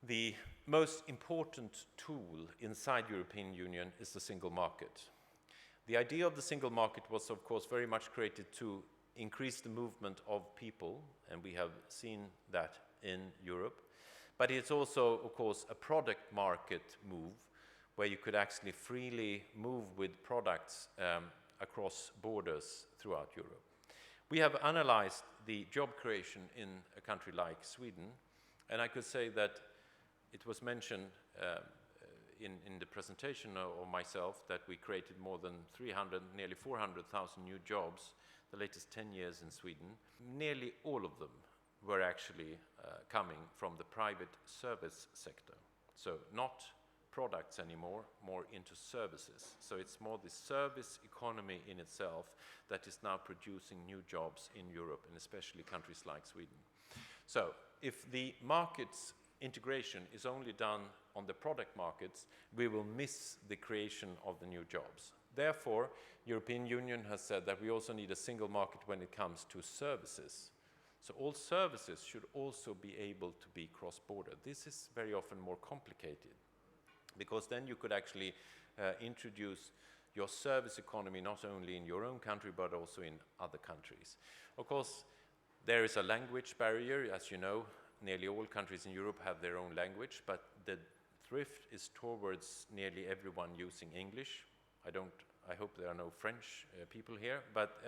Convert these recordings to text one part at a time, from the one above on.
The most important tool inside European Union is the single market. The idea of the single market was, of course, very much created to increase the movement of people, and we have seen that in Europe. But it's also, of course, a product market move where you could actually freely move with products across borders throughout Europe. We have analyzed the job creation in a country like Sweden, and I could say that it was mentioned in the presentation of myself that we created more than 300, nearly 400,000 new jobs the latest 10 years in Sweden. Nearly all of them were actually coming from the private service sector. So not products anymore, more into services. So it's more the service economy in itself that is now producing new jobs in Europe, and especially countries like Sweden. So if the markets integration is only done on the product markets, we will miss the creation of the new jobs. Therefore, European Union has said that we also need a single market when it comes to services. So all services should also be able to be cross-border. This is very often more complicated, because then you could actually introduce your service economy not only in your own country but also in other countries. Of course, there is a language barrier. As you know, nearly all countries in Europe have their own language, but the drift is towards nearly everyone using English. I hope there are no French people here, but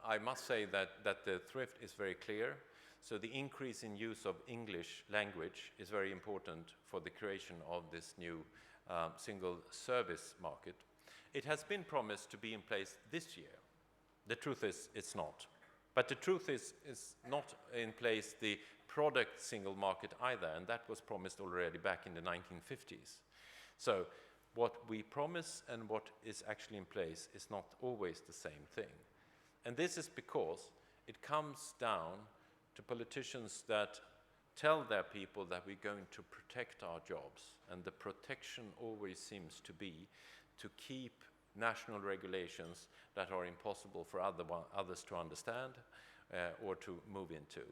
I must say that the thrift is very clear. So the increase in use of English language is very important for the creation of this new single service market. It has been promised to be in place this year. The truth is, it's not. But the truth is not in place the product single market either, and that was promised already back in the 1950s. So what we promise and what is actually in place is not always the same thing. And this is because it comes down to politicians that tell their people that we're going to protect our jobs, and the protection always seems to be to keep national regulations that are impossible for others to understand or to move into.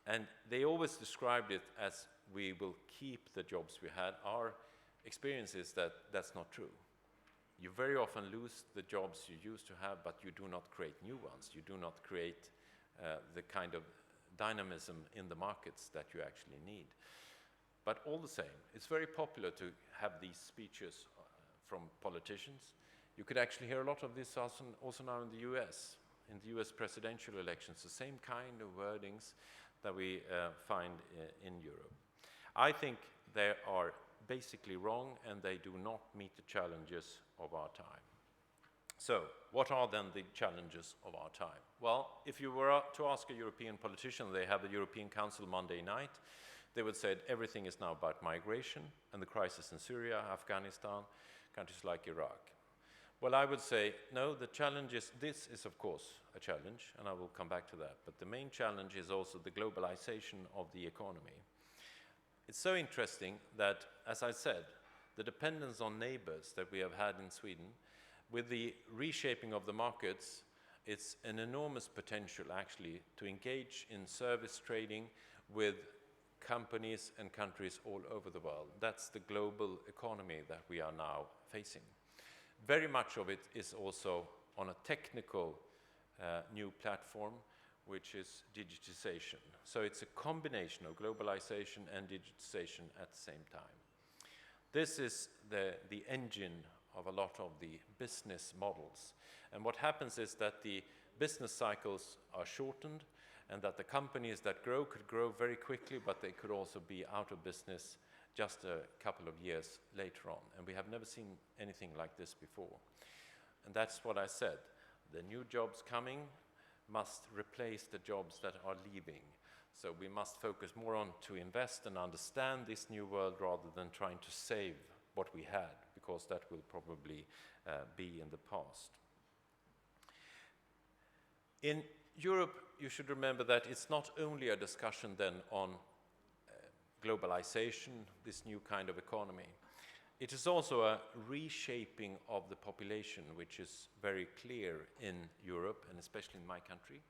And they always described it as we will keep the jobs we had. Our experience is that that's not true. You very often lose the jobs you used to have, but you do not create new ones. You do not create the kind of dynamism in the markets that you actually need. But all the same, it's very popular to have these speeches from politicians. You could actually hear a lot of this also now in the US. In the US presidential elections, the same kind of wordings that we find in Europe. I think they are basically wrong, and they do not meet the challenges of our time. So, what are then the challenges of our time? Well, if you were to ask a European politician, they have the European Council Monday night, they would say everything is now about migration and the crisis in Syria, Afghanistan, countries like Iraq. Well, I would say, no, the challenge is, this is of course a challenge, and I will come back to that, but the main challenge is also the globalization of the economy. It's so interesting that, as I said, the dependence on neighbors that we have had in Sweden, with the reshaping of the markets, it's an enormous potential actually to engage in service trading with companies and countries all over the world. That's the global economy that we are now facing. Very much of it is also on a technical new platform, which is digitization. So it's a combination of globalization and digitization at the same time. This is the engine of a lot of the business models. And what happens is that the business cycles are shortened, and that the companies that grow could grow very quickly, but they could also be out of business just a couple of years later on. And we have never seen anything like this before. And that's what I said. The new jobs coming must replace the jobs that are leaving. So we must focus more on to invest and understand this new world rather than trying to save what we had, because that will probably be in the past. In Europe, you should remember that it's not only a discussion then on globalization, this new kind of economy. It is also a reshaping of the population, which is very clear in Europe, and especially in my country.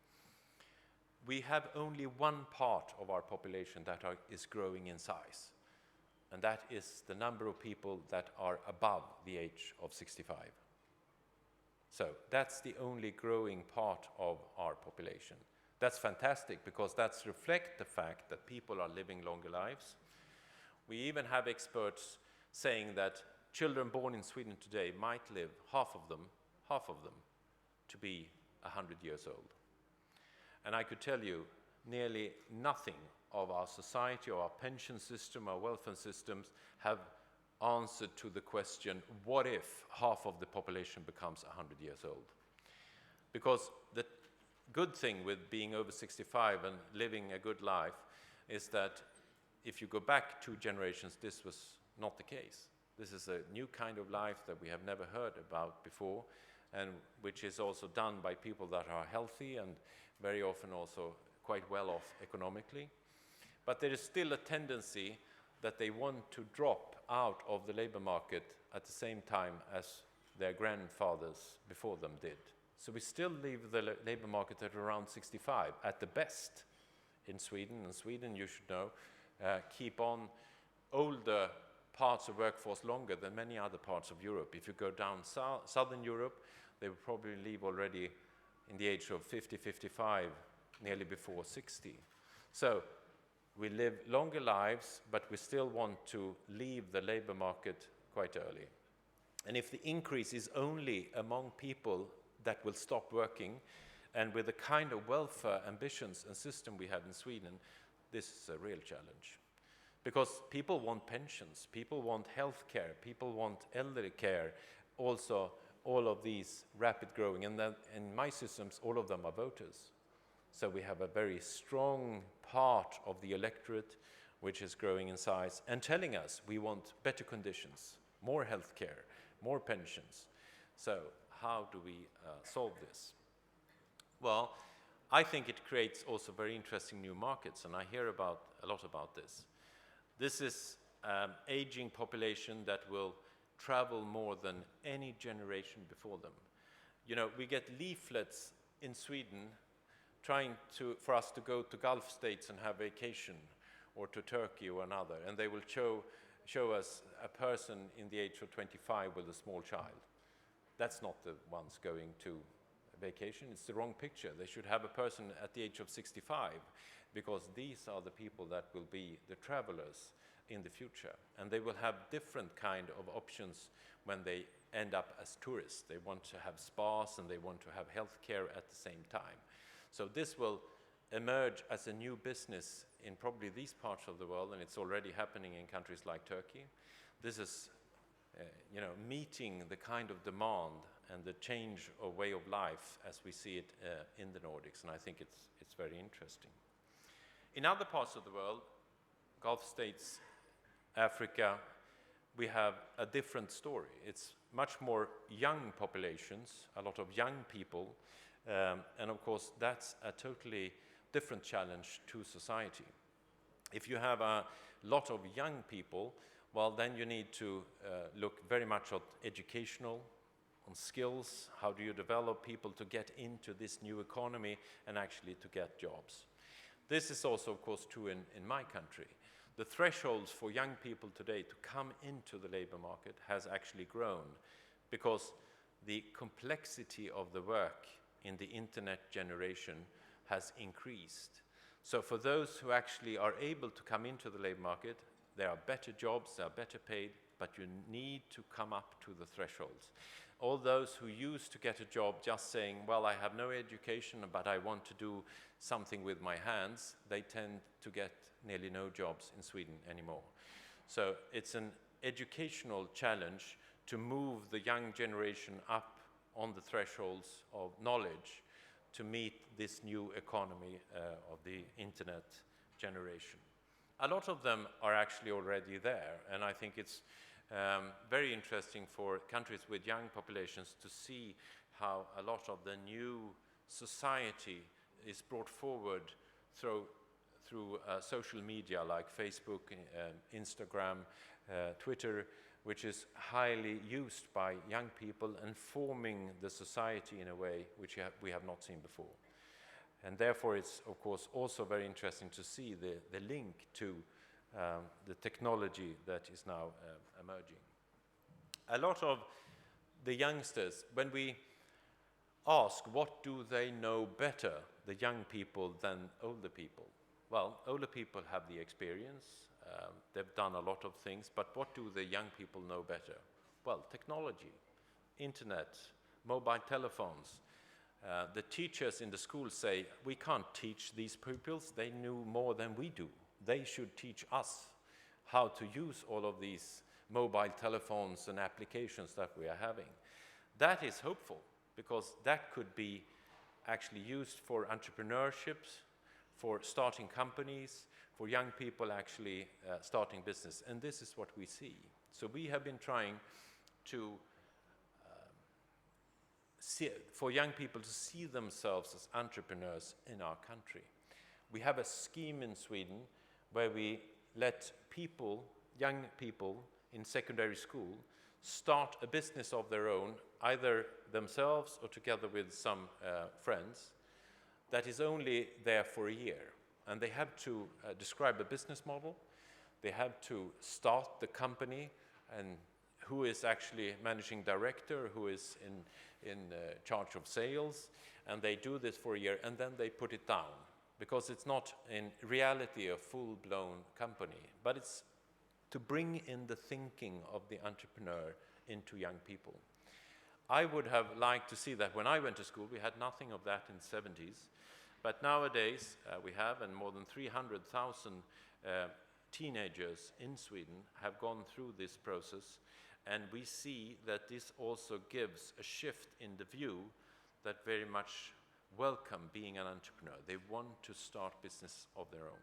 we have only one part of our population that is growing in size, and that is the number of people that are above the age of 65. So that's the only growing part of our population. That's fantastic, because that's reflect the fact that people are living longer lives. We even have experts saying that children born in Sweden today might live, half of them, to be 100 years old. And I could tell you, nearly nothing of our society, or our pension system, our welfare systems, have answered to the question, what if half of the population becomes 100 years old? Because the good thing with being over 65 and living a good life is that if you go back 2 generations, this was not the case. This is a new kind of life that we have never heard about before, and which is also done by people that are healthy and very often also quite well off economically. But there is still a tendency that they want to drop out of the labor market at the same time as their grandfathers before them did. So we still leave the labor market at around 65 at the best in Sweden. And Sweden, you should know, keep on older parts of workforce longer than many other parts of Europe. If you go down southern Europe, they will probably leave already in the age of 50, 55, nearly before 60. So we live longer lives, but we still want to leave the labor market quite early. And if the increase is only among people that will stop working, and with the kind of welfare ambitions and system we have in Sweden, this is a real challenge. Because people want pensions, people want health care, people want elderly care, also all of these rapid growing. And then in my systems, all of them are voters. So we have a very strong part of the electorate which is growing in size and telling us we want better conditions, more health care, more pensions. So how do we solve this? Well, I think it creates also very interesting new markets, and I hear a lot about this. This is aging population that will travel more than any generation before them. You know, we get leaflets in Sweden trying for us to go to Gulf states and have vacation, or to Turkey or another, and they will show us a person in the age of 25 with a small child. That's not the ones going to vacation, it's the wrong picture. They should have a person at the age of 65, because these are the people that will be the travelers in the future. And they will have different kind of options when they end up as tourists. They want to have spas and they want to have health care at the same time. So this will emerge as a new business in probably these parts of the world, and it's already happening in countries like Turkey. This is meeting the kind of demand and the change of way of life as we see it in the Nordics, and I think it's very interesting. In other parts of the world, Gulf states, Africa, we have a different story. It's much more young populations, a lot of young people, and of course that's a totally different challenge to society. If you have a lot of young people, well, then you need to look very much at educational, on skills. How do you develop people to get into this new economy and actually to get jobs? This is also, of course, true in my country. The thresholds for young people today to come into the labor market has actually grown, because the complexity of the work in the internet generation has increased. So for those who actually are able to come into the labor market, there are better jobs, they are better paid, but you need to come up to the thresholds. All those who used to get a job just saying, well, I have no education, but I want to do something with my hands, they tend to get nearly no jobs in Sweden anymore. So it's an educational challenge to move the young generation up on the thresholds of knowledge to meet this new economy of the internet generation. A lot of them are actually already there, and I think it's very interesting for countries with young populations to see how a lot of the new society is brought forward through social media like Facebook, Instagram, Twitter, which is highly used by young people and forming the society in a way which we have not seen before. And therefore, it's, of course, also very interesting to see the link to the technology that is now emerging. A lot of the youngsters, when we ask what do they know better, the young people, than older people? Well, older people have the experience, they've done a lot of things, but what do the young people know better? Well, technology, internet, mobile telephones. The teachers in the school say, we can't teach these pupils, they knew more than we do. They should teach us how to use all of these mobile telephones and applications that we are having. That is hopeful, because that could be actually used for entrepreneurship, for starting companies, for young people actually starting business. And this is what we see. So we have been trying to for young people to see themselves as entrepreneurs in our country. We have a scheme in Sweden where we let people, young people in secondary school, start a business of their own, either themselves or together with some friends, that is only there for a year. And they have to describe a business model, they have to start the company, and who is actually managing director, who is in charge of sales, and they do this for a year, and then they put it down, because it's not in reality a full-blown company, but it's to bring in the thinking of the entrepreneur into young people. I would have liked to see that when I went to school. We had nothing of that in the 70s, but nowadays we have, and more than 300,000 teenagers in Sweden have gone through this process. And we see that this also gives a shift in the view that very much welcome being an entrepreneur. They want to start business of their own.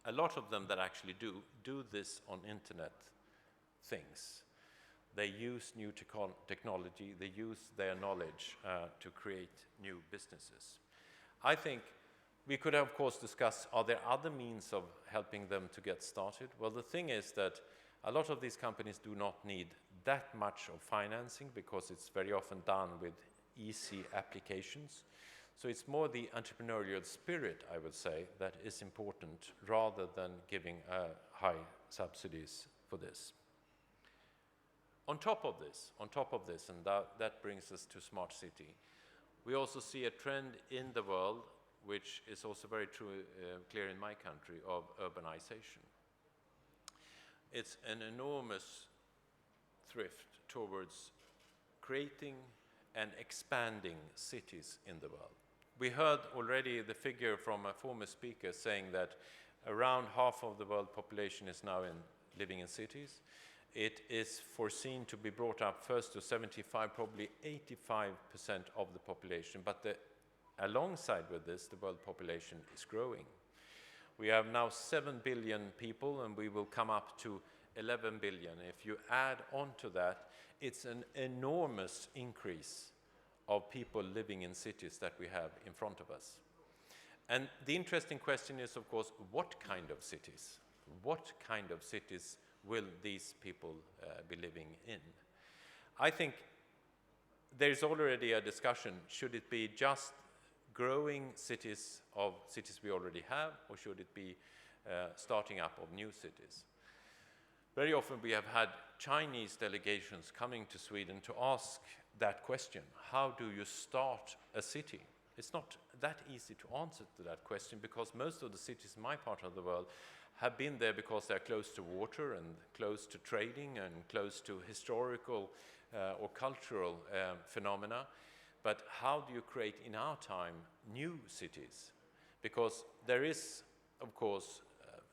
A lot of them that actually do this on internet things. They use new technology, they use their knowledge to create new businesses. I think we could, of course, discuss, are there other means of helping them to get started? Well, the thing is that a lot of these companies do not need that much of financing, because it's very often done with easy applications. So it's more the entrepreneurial spirit, I would say, that is important, rather than giving high subsidies for this. On top of this, and that brings us to smart city, we also see a trend in the world, which is also very true, clear in my country, of urbanization. It's an enormous thrift towards creating and expanding cities in the world. We heard already the figure from a former speaker saying that around half of the world population is now living in cities. It is foreseen to be brought up first to 75, probably 85% of the population, but alongside with this, the world population is growing. We have now 7 billion people, and we will come up to 11 billion. If you add on to that, it's an enormous increase of people living in cities that we have in front of us. And the interesting question is, of course, what kind of cities? What kind of cities will these people be living in? I think there's already a discussion. Should it be just growing cities of cities we already have, or should it be starting up of new cities? Very often we have had Chinese delegations coming to Sweden to ask that question. How do you start a city? It's not that easy to answer to that question, because most of the cities in my part of the world have been there because they're close to water and close to trading and close to historical or cultural phenomena. But how do you create in our time new cities? Because there is, of course,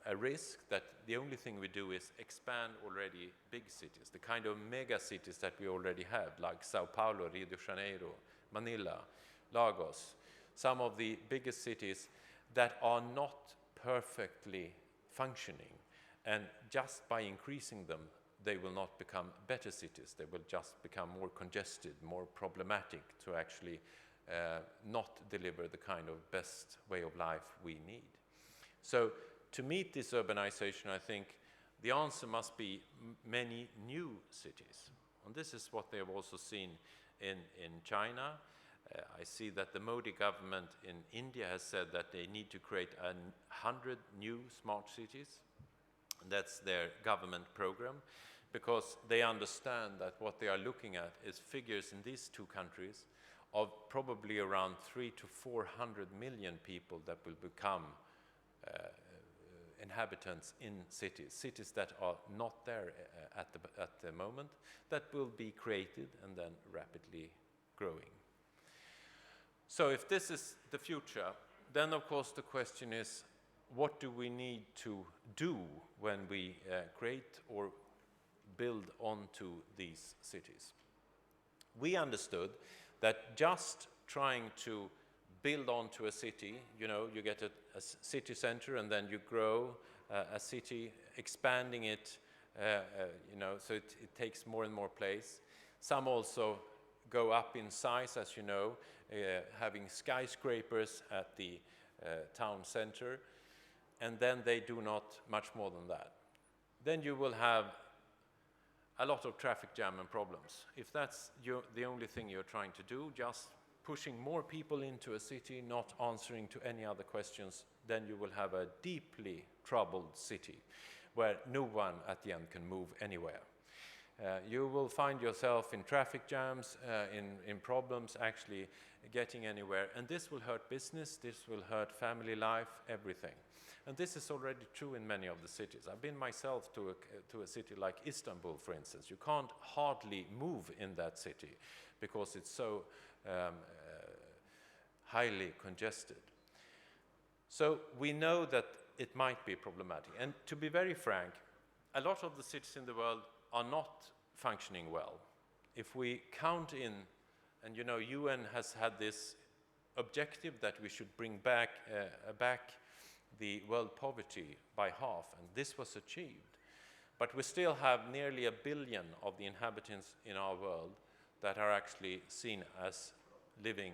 a risk that the only thing we do is expand already big cities, the kind of mega cities that we already have, like Sao Paulo, Rio de Janeiro, Manila, Lagos, some of the biggest cities that are not perfectly functioning. And just by increasing them, they will not become better cities. They will just become more congested, more problematic to actually not deliver the kind of best way of life we need. So to meet this urbanization, I think the answer must be many new cities. And this is what they have also seen in China. I see that the Modi government in India has said that they need to create 100 new smart cities. That's their government program, because they understand that what they are looking at is figures in these two countries of probably around 300 to 400 million people that will become inhabitants in cities that are not there at the moment, that will be created and then rapidly growing. So if this is the future, then of course the question is, what do we need to do when we create or build onto these cities? We understood that just trying to build onto a city, you know, you get a city center and then you grow a city, expanding it, you know, so it takes more and more place. Some also go up in size, as you know, having skyscrapers at the town center, and then they do not much more than that. Then you will have a lot of traffic jam and problems. If that's the only thing you're trying to do, just pushing more people into a city, not answering to any other questions, then you will have a deeply troubled city where no one at the end can move anywhere. You will find yourself in traffic jams, in problems actually getting anywhere, and this will hurt business, this will hurt family life, everything. And this is already true in many of the cities. I've been myself to a city like Istanbul, for instance. You can't hardly move in that city because it's so highly congested. So we know that it might be problematic. And to be very frank, a lot of the cities in the world are not functioning well. If we count in, and you know, UN has had this objective that we should bring back the world poverty by half, and this was achieved. But we still have nearly 1 billion of the inhabitants in our world that are actually seen as living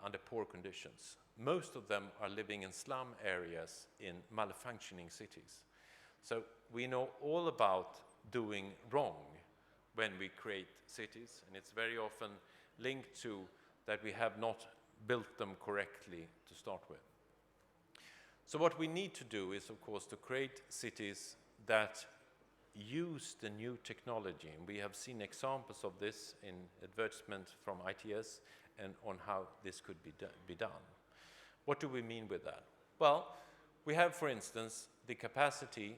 under poor conditions. Most of them are living in slum areas in malfunctioning cities. So we know all about doing wrong when we create cities, and it's very often linked to that we have not built them correctly to start with. So what we need to do is, of course, to create cities that use the new technology, and we have seen examples of this in advertisement from ITS and on how this could be done. What do we mean with that? Well, we have, for instance, the capacity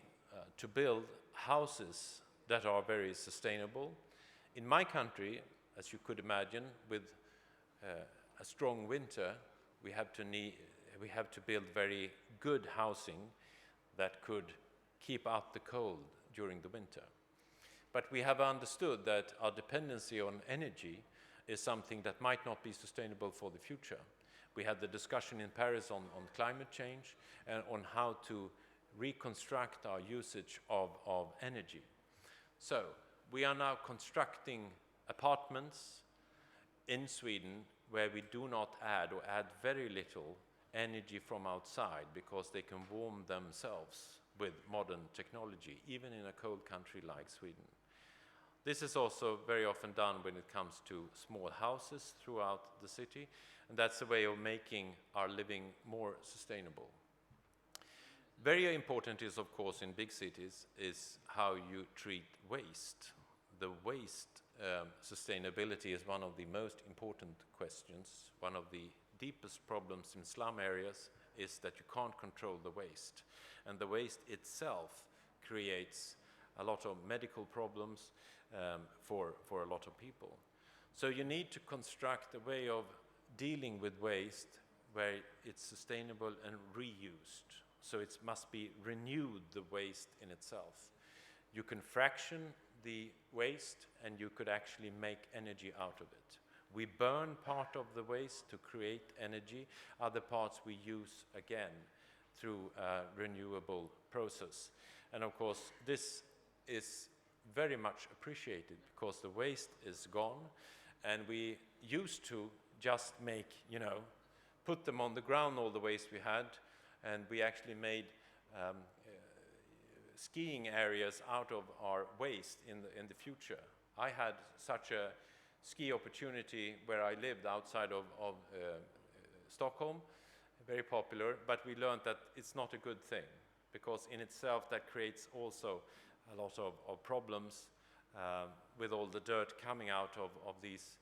to build houses that are very sustainable. In my country, as you could imagine, with a strong winter, we have to build very good housing that could keep out the cold during the winter. But we have understood that our dependency on energy is something that might not be sustainable for the future. We had the discussion in Paris on climate change and on how to reconstruct our usage of energy. So we are now constructing apartments in Sweden where we do not add or add very little energy from outside, because they can warm themselves with modern technology, even in a cold country like Sweden. This is also very often done when it comes to small houses throughout the city, and that's a way of making our living more sustainable. Very important is, of course, in big cities, is how you treat waste. The waste sustainability is one of the most important questions. One of the deepest problems in slum areas is that you can't control the waste. And the waste itself creates a lot of medical problems for a lot of people. So you need to construct a way of dealing with waste where it's sustainable and reused. So it must be renewed, the waste in itself. You can fraction the waste and you could actually make energy out of it. We burn part of the waste to create energy. Other parts we use again through a renewable process. And of course, this is very much appreciated because the waste is gone, and we used to just make, put them on the ground, all the waste we had, and we actually made skiing areas out of our waste in the future. I had such a ski opportunity where I lived outside of Stockholm, very popular, but we learned that it's not a good thing, because in itself that creates also a lot of problems with all the dirt coming out of these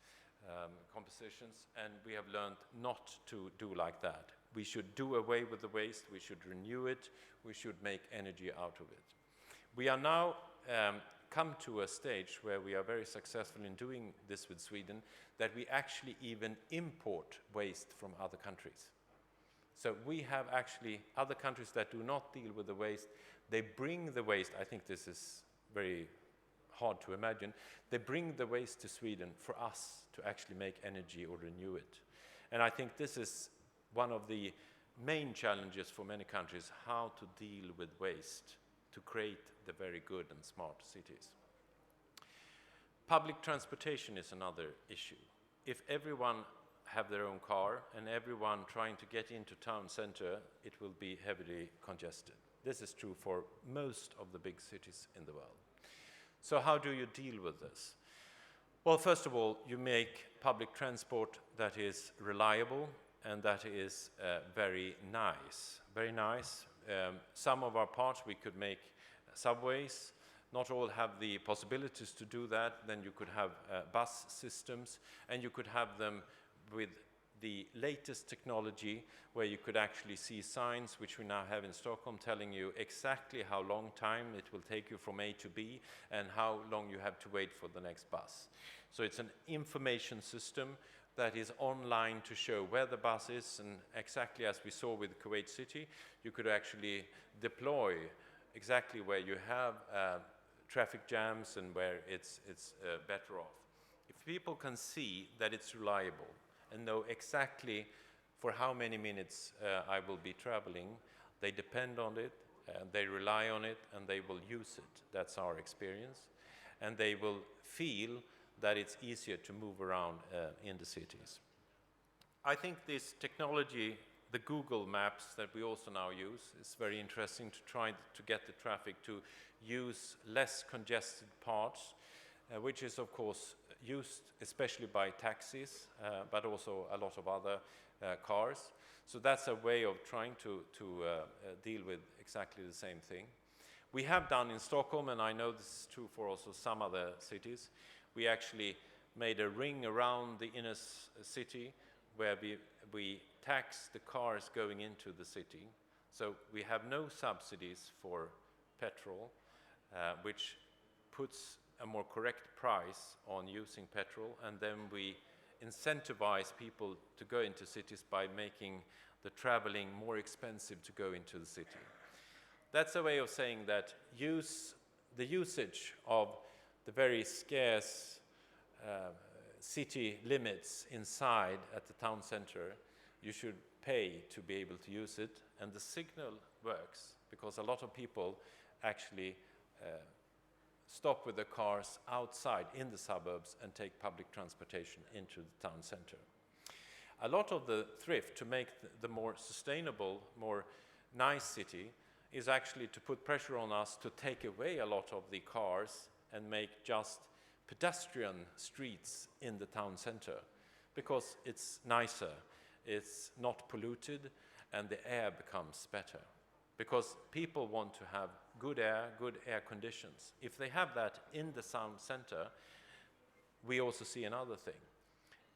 compositions, and we have learned not to do like that. We should do away with the waste, we should renew it, we should make energy out of it. We are now come to a stage where we are very successful in doing this with Sweden, that we actually even import waste from other countries. So we have actually other countries that do not deal with the waste. They bring the waste, I think this is very hard to imagine, they bring the waste to Sweden for us to actually make energy or renew it. And I think this is one of the main challenges for many countries, how to deal with waste to create the very good and smart cities. Public transportation is another issue. If everyone have their own car and everyone trying to get into town center, it will be heavily congested. This is true for most of the big cities in the world. So how do you deal with this? Well, first of all, you make public transport that is reliable and that is very nice. Very nice. Some of our parts we could make subways. Not all have the possibilities to do that. Then you could have bus systems, and you could have them with the latest technology, where you could actually see signs, which we now have in Stockholm, telling you exactly how long time it will take you from A to B and how long you have to wait for the next bus. So it's an information system that is online to show where the bus is, and exactly as we saw with Kuwait City, you could actually deploy exactly where you have traffic jams and where it's better off. If people can see that it's reliable and know exactly for how many minutes I will be traveling, they depend on it, they rely on it, and they will use it. That's our experience. And they will feel that it's easier to move around in the cities. I think this technology, the Google Maps that we also now use, is very interesting to try to get the traffic to use less congested parts, which is of course used especially by taxis, but also a lot of other cars. So that's a way of trying to deal with exactly the same thing. We have done in Stockholm, and I know this is true for also some other cities, we actually made a ring around the inner city where we tax the cars going into the city. So we have no subsidies for petrol, which puts a more correct price on using petrol, and then we incentivize people to go into cities by making the traveling more expensive to go into the city. That's a way of saying that the usage of the very scarce city limits inside at the town center, you should pay to be able to use it, and the signal works because a lot of people actually stop with their cars outside in the suburbs and take public transportation into the town center. A lot of the thrift to make the more sustainable, more nice city is actually to put pressure on us to take away a lot of the cars and make just pedestrian streets in the town center, because it's nicer, it's not polluted, and the air becomes better. Because people want to have good air conditions. If they have that in the town center, we also see another thing.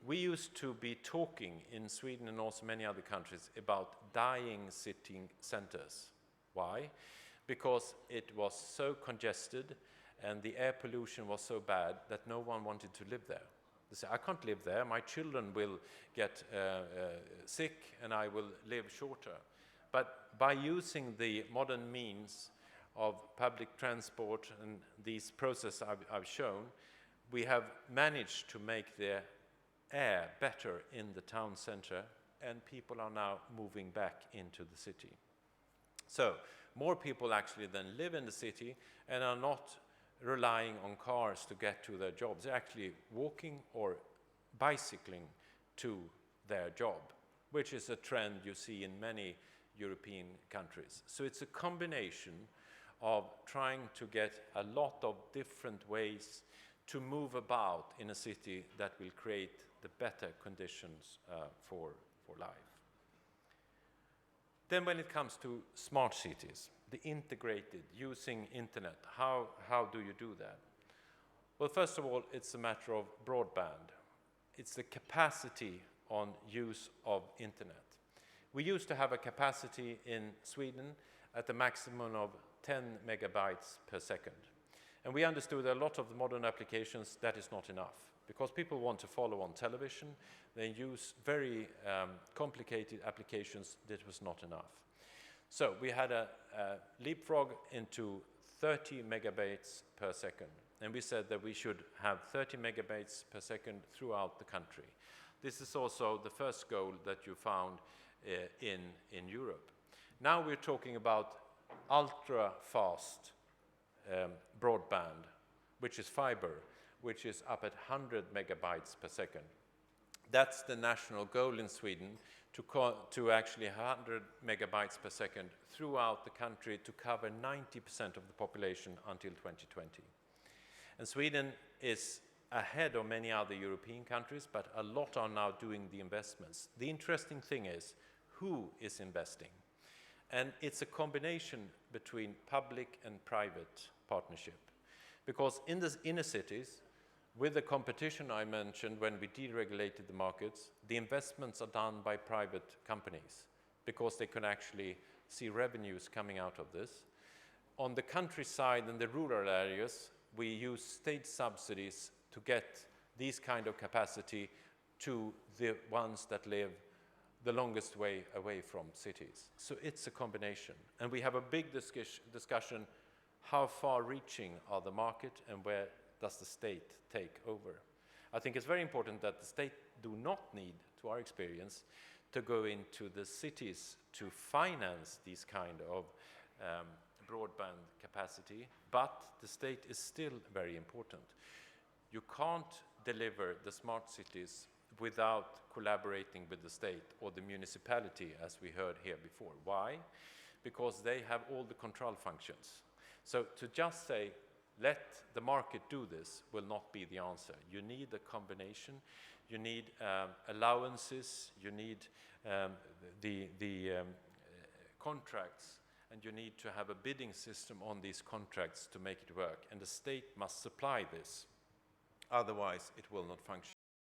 We used to be talking in Sweden and also many other countries about dying city centers. Why? Because it was so congested and the air pollution was so bad that no one wanted to live there. They say, I can't live there, my children will get sick and I will live shorter. But by using the modern means of public transport and these processes I've shown, we have managed to make the air better in the town center, and people are now moving back into the city. So more people actually then live in the city and are not relying on cars to get to their jobs. They're actually walking or bicycling to their job, which is a trend you see in many European countries. So it's a combination of trying to get a lot of different ways to move about in a city that will create the better conditions for life. Then when it comes to smart cities, the integrated, using internet, how do you do that? Well, first of all, it's a matter of broadband. It's the capacity on use of internet. We used to have a capacity in Sweden at a maximum of 10 megabytes per second. And we understood that a lot of the modern applications, that is not enough. Because people want to follow on television, they use very complicated applications, that was not enough. So we had a leapfrog into 30 megabytes per second. And we said that we should have 30 megabytes per second throughout the country. This is also the first goal that you found in Europe. Now we're talking about ultra-fast broadband, which is fiber, which is up at 100 megabytes per second. That's the national goal in Sweden, to actually 100 megabytes per second throughout the country to cover 90% of the population until 2020. And Sweden is ahead of many other European countries, but a lot are now doing the investments. The interesting thing is, who is investing? And it's a combination between public and private partnership. Because in the inner cities, with the competition I mentioned when we deregulated the markets, the investments are done by private companies because they can actually see revenues coming out of this. On the countryside and the rural areas, we use state subsidies to get these kind of capacity to the ones that live the longest way away from cities. So it's a combination. And we have a big discussion, how far-reaching are the market and where does the state take over? I think it's very important that the state do not need, to our experience, to go into the cities to finance these kind of broadband capacity, but the state is still very important. You can't deliver the smart cities without collaborating with the state or the municipality, as we heard here before. Why? Because they have all the control functions. So to just say, let the market do this, will not be the answer. You need a combination. You need allowances. You need the contracts. And you need to have a bidding system on these contracts to make it work. And the state must supply this. Otherwise, it will not function.